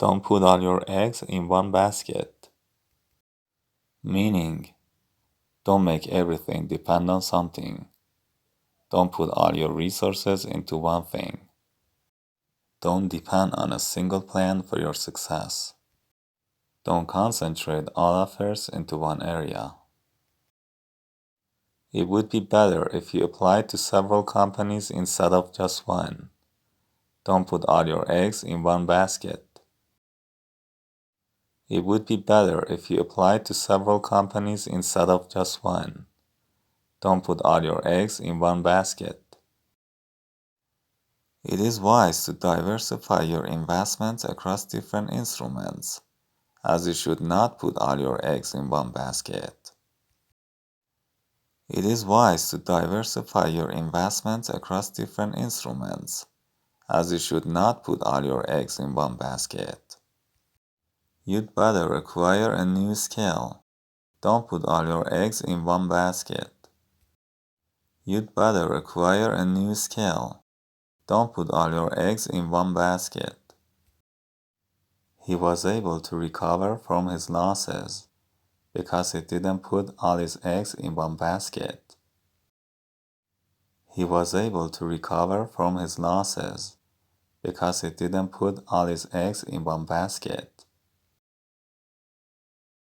Don't put all your eggs in one basket. Meaning, don't make everything depend on something. Don't put all your resources into one thing. Don't depend on a single plan for your success. Don't concentrate all efforts into one area. It would be better if you applied to several companies instead of just one. Don't put all your eggs in one basket. It would be better if you applied to several companies instead of just one. Don't put all your eggs in one basket. It is wise to diversify your investments across different instruments, as you should not put all your eggs in one basket. It is wise to diversify your investments across different instruments, as you should not put all your eggs in one basket. You'd better acquire a new skill. Don't put all your eggs in one basket. You'd better acquire a new skill. Don't put all your eggs in one basket. He was able to recover from his losses because he didn't put all his eggs in one basket. He was able to recover from his losses because he didn't put all his eggs in one basket.